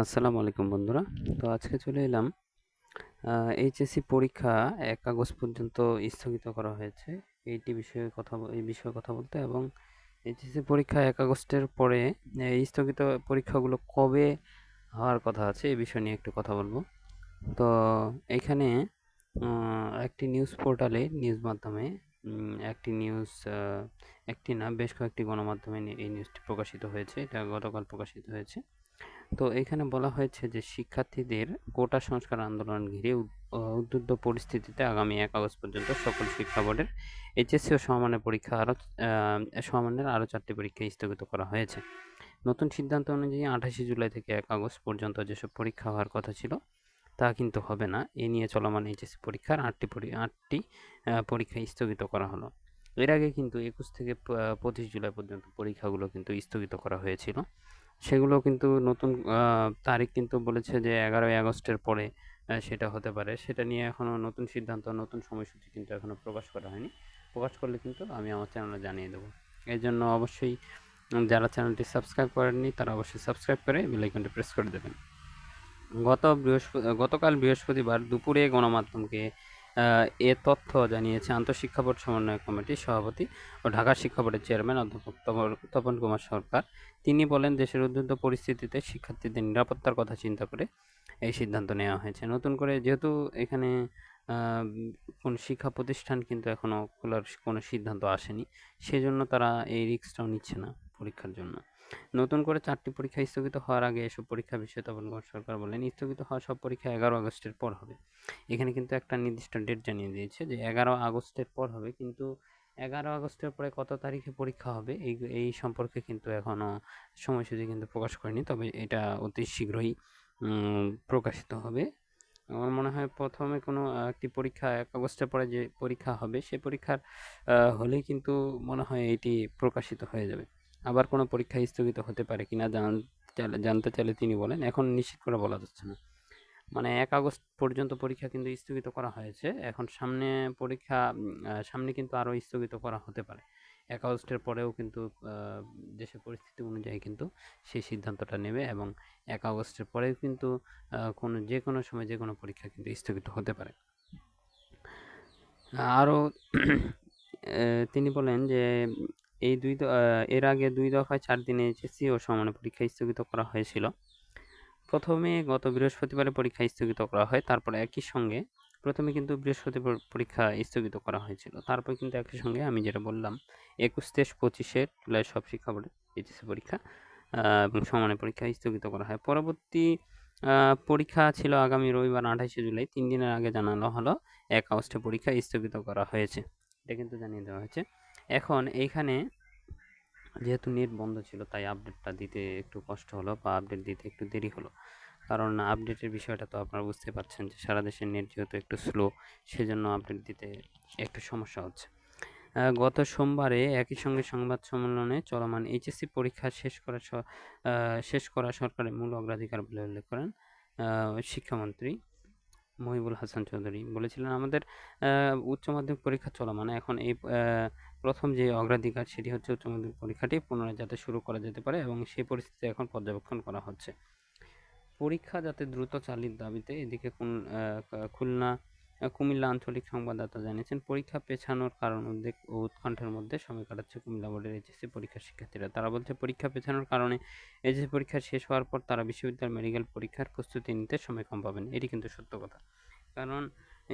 আসসালামু আলাইকুম বন্ধুরা। তো আজকে চলে এলাম এইচএসসি পরীক্ষা ১ আগস্ট পর্যন্ত স্থগিত করা হয়েছে। এই বিষয়ে কথা বলতে এবং এইচএসসি পরীক্ষা ১ আগস্টের পরে এই স্থগিত পরীক্ষাগুলো কবে হওয়ার কথা আছে এই বিষয় নিয়ে একটু কথা বলবো। তো এইখানে একটি নিউজ পোর্টালে নিউজ মাধ্যমে একটি না বেশ কয়েকটি গণমাধ্যমে এই নিউজটি প্রকাশিত হয়েছে। এটা গতকাল প্রকাশিত হয়েছে। তো এখানে বলা হয়েছে যে শিক্ষার্থীদের কোটা সংস্কার আন্দোলন ঘিরে উদ্বুদ্ধ পরিস্থিতিতে আগামী ১ আগস্ট পর্যন্ত সকল শিক্ষা বোর্ডের এইচএসসি ও সমমানের আরও ৪টি পরীক্ষা স্থগিত করা হয়েছে। নতুন সিদ্ধান্ত অনুযায়ী ২৮শে জুলাই থেকে ১ আগস্ট পর্যন্ত যেসব পরীক্ষা হওয়ার কথা ছিল তা কিন্তু হবে না। এ নিয়ে চলমান এইচএসসি পরীক্ষার ৮টি পরীক্ষা স্থগিত করা হলো। এর আগে কিন্তু ২১ থেকে ২৫ জুলাই পর্যন্ত পরীক্ষাগুলো কিন্তু স্থগিত করা হয়েছিল। সেগুলো কিন্তু নতুন তারিখ কিন্তু বলেছে যে ১১ই আগস্টের পরে সেটা হতে পারে। সেটা নিয়ে এখনও নতুন সিদ্ধান্ত, নতুন সময়সূচি কিন্তু এখনও প্রকাশ করা হয়নি। প্রকাশ করলে কিন্তু আমি আমার চ্যানেলে জানিয়ে দেবো। এজন্য অবশ্যই যারা চ্যানেলটি সাবস্ক্রাইব করেননি তারা অবশ্যই সাবস্ক্রাইব করে বেল আইকনটি প্রেস করে দেবেন। গতকাল বৃহস্পতিবার দুপুরে গণমাধ্যমকে এ তথ্য জানিয়েছে আন্তঃশিক্ষা বোর্ড সমন্বয় কমিটির সভাপতি ও ঢাকা শিক্ষা বোর্ডের চেয়ারম্যান অধ্যাপক তপন কুমার সরকার। তিনি বলেন, দেশের উদ্বুদ্ধ পরিস্থিতিতে শিক্ষার্থীদের নিরাপত্তার কথা চিন্তা করে এই সিদ্ধান্ত নেওয়া হয়েছে। নতুন করে যেহেতু এখানে কোনো শিক্ষা প্রতিষ্ঠান কিন্তু এখনও খোলার কোনো সিদ্ধান্ত আসেনি, সেজন্য তারা এই রিস্কটাও নিচ্ছে না পরীক্ষার জন্য। নতুন করে ৪টি পরীক্ষা স্থগিত হওয়ার আগে এসব পরীক্ষা বিষয়ে তপন কুমার সরকার বলেন, স্থগিত হওয়া সব পরীক্ষা ১১ আগস্টের পর হবে। এখানে কিন্তু একটা নির্দিষ্ট ডেট জানিয়ে দিয়েছে যে ১১ আগস্টের পর হবে, কিন্তু ১১ আগস্টের পরে কত তারিখে পরীক্ষা হবে এই সম্পর্কে কিন্তু এখনও সময়সূচি কিন্তু প্রকাশ করেনি। তবে এটা অতি শীঘ্রই প্রকাশিত হবে। আমার মনে হয় প্রথমে কোনো একটি পরীক্ষা ১ আগস্টের পরে যে পরীক্ষা হবে সে পরীক্ষার হলেই কিন্তু মনে হয় এটি প্রকাশিত হয়ে যাবে। আবার কোনো পরীক্ষা স্থগিত হতে পারে কিনা জানতে চাইলে তিনি বলেন, এখন নিশ্চিত করে বলা যাচ্ছে না। মানে ১ আগস্ট পর্যন্ত পরীক্ষা কিন্তু স্থগিত করা হয়েছে। এখন সামনে কিন্তু আরও স্থগিত করা হতে পারে। ১ আগস্টের পরেও কিন্তু দেশের পরিস্থিতি অনুযায়ী কিন্তু সেই সিদ্ধান্তটা নেবে এবং ১ আগস্টের পরেও কিন্তু যেকোনো সময় যেকোনো পরীক্ষা কিন্তু স্থগিত হতে পারে। আরও তিনি বলেন যে এর আগে ২ দফায় ৪ দিনে এইচএসসি ও সমমানের পরীক্ষা স্থগিত করা হয়েছিল। প্রথমে গত বৃহস্পতিবারে পরীক্ষা স্থগিত করা হয়। তারপর একই সঙ্গে প্রথমে কিন্তু বৃহস্পতিবার পরীক্ষা স্থগিত করা হয়েছিল। তারপর কিন্তু একই সঙ্গে আমি যেটা বললাম ২১, ২৩, ২৫ জুলাই সব শিক্ষা বোর্ডের এইচএসসি পরীক্ষা এবং সমমানের পরীক্ষা স্থগিত করা হয়। পরবর্তী পরীক্ষা ছিল আগামী রবিবার ২৮শে জুলাই। ৩ দিনের আগে জানানো হলো ১ আগস্টে পরীক্ষা স্থগিত করা হয়েছে। এটা কিন্তু জানিয়ে দেওয়া হয়েছে। এখন এইখানে যেহেতু নেট বন্ধ ছিল তাই আপডেটটা দিতে একটু কষ্ট হলো বা আপডেট দিতে একটু দেরি হলো। কারণ আপডেটের বিষয়টা তো আপনারা বুঝতে পারছেন যে সারা দেশের নেট যেহেতু একটু স্লো, সেজন্য আপডেট দিতে একটু সমস্যা হচ্ছে। গত সোমবারে একই সঙ্গে সংবাদ সম্মেলনে চলমান এইচএসসি পরীক্ষা শেষ করা সরকারের মূল অগ্রাধিকার বলে উল্লেখ করেন শিক্ষামন্ত্রী মহিবুল হাসান চৌধুরী। বলেছিলেন, আমাদের উচ্চ মাধ্যমিক পরীক্ষা চলমান। এখন এই প্রথম যে অগ্রাধিকার সেটি হচ্ছে উচ্চ মাধ্যমিক পরীক্ষাটি পুনরায় যাতে শুরু করা যেতে পারে এবং সেই পরিস্থিতি এখন পর্যবেক্ষণ করা হচ্ছে। পরীক্ষা যাতে দ্রুত চালির দাবিতে এদিকে কুমিল্লা আঞ্চলিক সংবাদদাতা জানিয়েছেন, পরীক্ষা পেছানোর কারণ উদ্বেগ ও উৎকণ্ঠার মধ্যে সময় কাটাচ্ছে কুমিল্লা বোর্ডের এইচএসসি পরীক্ষার শিক্ষার্থীরা। তারা বলছে, পরীক্ষা পেছানোর কারণে এইচএসসি পরীক্ষা শেষ হওয়ার পর তারা বিশ্ববিদ্যালয় মেডিকেল পরীক্ষার প্রস্তুতি নিতে সময় কম পাবেন। এটি কিন্তু সত্য কথা। কারণ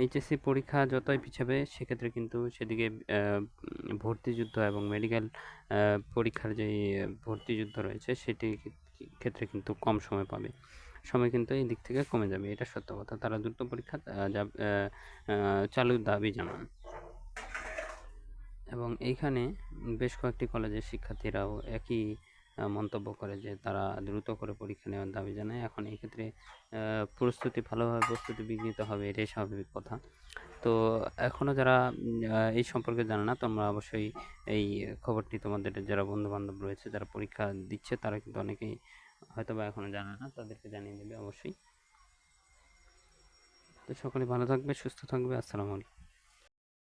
এইচএসসি পরীক্ষা যতই পিছাবে সেক্ষেত্রে কিন্তু সেদিকে ভর্তিযুদ্ধ এবং মেডিকেল পরীক্ষার যে ভর্তিযুদ্ধ রয়েছে সেটি ক্ষেত্রে কিন্তু কম সময় পাবে। সময় কিন্তু এই দিক থেকে কমে যাবে, এটা সত্য কথা। তারা দ্রুত পরীক্ষা চালুর দাবি জানান এবং এইখানে বেশ কয়েকটি কলেজের শিক্ষার্থীরাও একই মন্তব্য করে যে তারা দ্রুত করে পরীক্ষা নেওয়ার দাবি জানায়। এখন এই ক্ষেত্রে ভালোভাবে প্রস্তুতি বিঘ্নিত হবে, এটাই স্বাভাবিক কথা। তো এখনও যারা এই সম্পর্কে জানে না, তোমরা অবশ্যই এই খবরটি তোমাদের যারা বন্ধুবান্ধব রয়েছে যারা পরীক্ষা দিচ্ছে তারা কিন্তু অনেকেই হয়তোবা এখনও জানে না, তাদেরকে জানিয়ে দেবে অবশ্যই। তো সকলে ভালো থাকবে, সুস্থ থাকবে। আসসালামু আলাইকুম।